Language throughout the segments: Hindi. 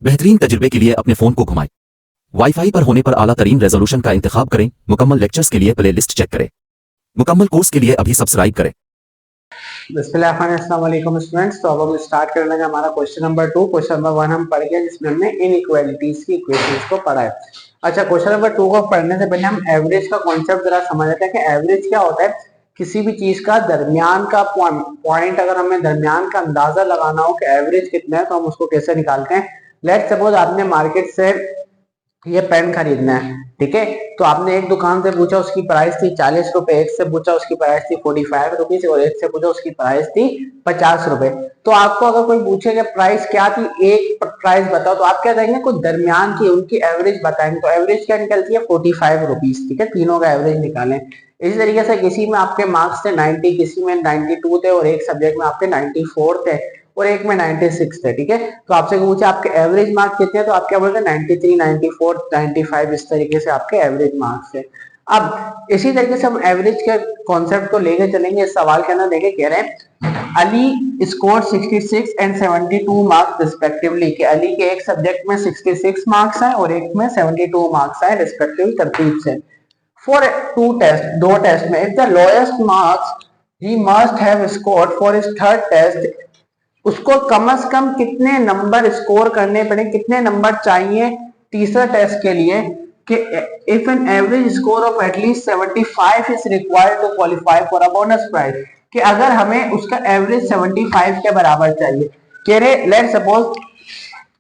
बेहतरीन तजुर्बे के लिए अपने फ़ोन को घुमाएं। वाईफाई पर होने पर आला तरीन रेजोल्यूशन का इंतखाब करें। मुकम्मल लेक्चर्स के लिए प्ले लिस्ट चेक करें। मुकम्मल कोर्स के लिए अभी सब्सक्राइब करें। अस्सलाम वालेकुम स्टूडेंट्स। तो अब हम स्टार्ट कर लेंगे हमारा क्वेश्चन नंबर 2। क्वेश्चन नंबर 1 हम पढ़ गए जिसमें हमने इनइक्वालिटीज की इक्वेशंस को पढ़ा है। अच्छा, क्वेश्चन नंबर 2 को पढ़ने से पहले हम एवरेज का कॉन्सेप्ट जरा समझ लेते हैं कि एवरेज क्या होता है। किसी भी चीज का दरमियान का पॉइंट, अगर हमें दरमियान का अंदाजा लगाना हो कि एवरेज कितना है तो हम उसको कैसे निकालते हैं। लेट्स सपोज आपने मार्केट से ये पेन खरीदना है, ठीक है। तो आपने एक दुकान से पूछा, उसकी प्राइस थी 40 रुपए, एक से पूछा उसकी प्राइस थी 45 रुपीज और एक से पूछा उसकी प्राइस थी 50 रुपए। तो आपको अगर कोई पूछे कि प्राइस क्या थी, एक प्राइस बताओ, तो आप क्या कहेंगे, कुछ दरमियान की उनकी एवरेज बताएंगे। तो एवरेज क्या निकलती है, 45 रुपीज, ठीक है। तीनों का एवरेज निकालें। इसी तरीके से किसी में आपके मार्क्स थे 90, किसी में 92 थे और एक सब्जेक्ट में आपके 94 थे और एक में 96 थे, ठीक है। तो आपसे पूछा आपके एवरेज मार्क्स कितने हैं, तो आप क्या बोलते हैं 93, 94, 95, इस तरीके से आपके एवरेज मार्क्स है। अब इसी तरीके से हम एवरेज के कॉन्सेप्ट को लेके चलेंगे। इस सवाल के अंदर देखे कह रहे हैं Ali score 66 and 72 marks respectively, कि अली के एक सब्जेक्ट में 66 मार्क्स है और एक में 72 मार्क्स है रिस्पेक्टिव तरतीब से। फॉर टू टेस्ट, दो टेस्ट में, if the lowest marks he must have scored for his third test, उसको कम से कम कितने नंबर स्कोर करने पड़े, कितने नंबर चाहिए तीसरा टेस्ट के लिए, कि if an average score of at least 75 is required to qualify for a bonus prize, कि अगर हमें उसका एवरेज 75 के बराबर चाहिए। कह रहे लेट्स सपोज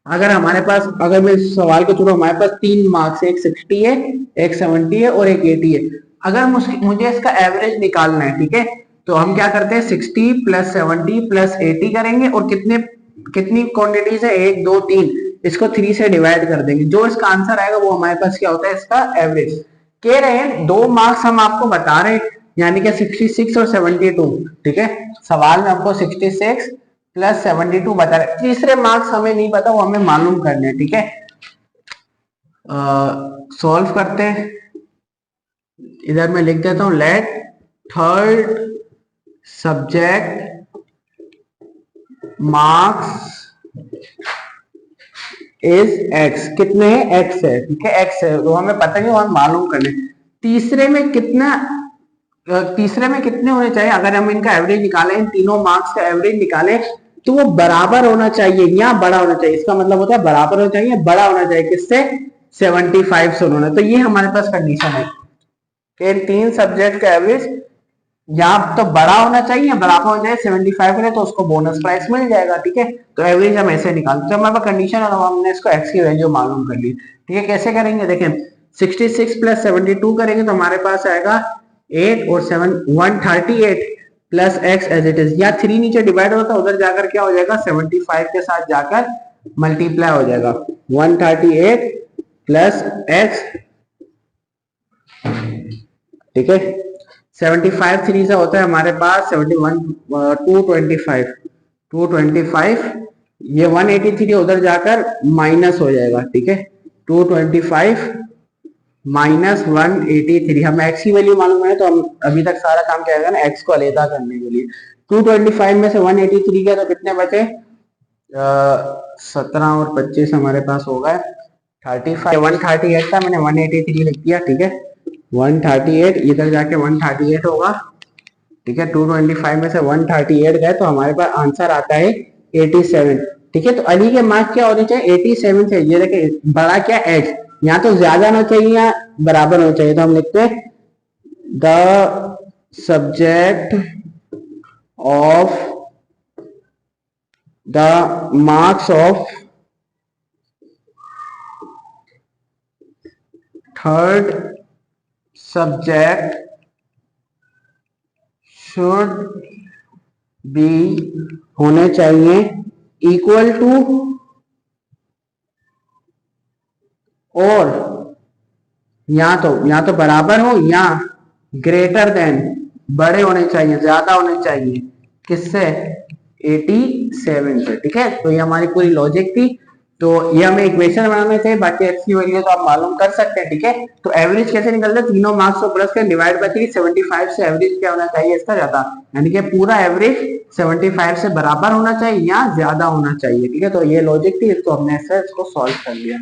अगर हमारे पास, अगर मैं सवाल को छोड़ो, हमारे पास 3 मार्क्स, एक 60 है, एक 70 है और एक 80 है। अगर मुझे इसका एवरेज निकालना है, ठीक है, तो हम क्या करते हैं 60 प्लस 70 प्लस 80 करेंगे और कितनी क्वांटिटीज है, 1 2 3, इसको 3 से डिवाइड कर देंगे। जो इसका आंसर आएगा वो हमारे पास क्या होता है, इसका एवरेज। कह रहे हैं 2 मार्क्स हम आपको बता रहे हैं, यानी कि 66 और 72, ठीक है। सवाल में हमको 66 प्लस 72 बता रहे। तीसरे मार्क्स हमें नहीं पता, वो हमें मालूम करने हैं, ठीक है। सॉल्व करते हैं। इधर मैं लिख देता हूं, let third subject marks is X, कितने हैं, एक्स है, ठीक है, एक्स है, वो हमें पता नहीं, वो हम मालूम करने। तीसरे में कितने होने चाहिए, अगर हम इनका एवरेज निकालें, इन तीनों मार्क्स का एवरेज निकालें, तो वो बराबर होना चाहिए या बड़ा होना चाहिए। इसका मतलब होता है बराबर होना चाहिए, बड़ा होना चाहिए, किससे, 75 से उन्होंने। तो ये हमारे पास कंडीशन है कि इन 3 सब्जेक्ट का एवरेज या तो बड़ा होना चाहिए या बराबर होना चाहिए 75 के, तो उसको बोनस प्राइस मिल जाएगा, ठीक है। तो एवरेज हम ऐसे निकालते हैं। हमारे पास कंडीशन है, हमने इसको एक्स की वैल्यू मालूम कर ली, ठीक है। कैसे करेंगे, देखें 66 प्लस 72 करेंगे तो हमारे पास आएगा 8 और 7 138 plus X as it is, या 3 नीचे डिवाइड होता है, उधर जाकर क्या हो जाएगा 75 के साथ जाकर मल्टीप्लाई हो जाएगा, 138 प्लस एक्स, ठीक है। 75 3 से होता है हमारे पास 71, 225, ये 183 उधर जाकर माइनस हो जाएगा, ठीक है। 225 माइनस 183, हम एक्स की वैल्यू मालूम है तो हम अभी तक सारा काम क्या है ना, एक्स को अलहदा करने के लिए। 225 में से 183 गया तो कितने बचे, 17 और 25 हमारे पास हो गए 35। 138 था, मैंने 183 लिख दिया, ठीक है। 138 इधर जाके 138 होगा, ठीक है। 225 में से 138 गए तो हमारे पास आंसर आता है 87, ठीक है। तो अली के मार्क्स क्या होने चाहिए, 87 से। ये देखिए बड़ा क्या, एक्स, या तो ज्यादा होना चाहिए या बराबर होना चाहिए। तो हम लिखते हैं the subject of the marks of third subject should be होने चाहिए इक्वल टू और या तो बराबर हो या ग्रेटर देन, बड़े होने चाहिए, ज्यादा होने चाहिए, किससे, 87 से, ठीक है। तो ये हमारी पूरी लॉजिक थी। तो ये हमें इक्वेशन बनाने थे, बाकी एक्स की वैल्यू तो आप मालूम कर सकते हैं, ठीक है। तो एवरेज कैसे निकलता है, तीनों मार्क्स को प्लस कर डिवाइड बाय 3, 75 से एवरेज क्या होना चाहिए इसका ज्यादा, यानी कि पूरा एवरेज 75 से बराबर होना चाहिए या ज्यादा होना चाहिए, ठीक है। तो ये लॉजिक थी, इसको हमने ऐसे इसको सॉल्व कर लिया।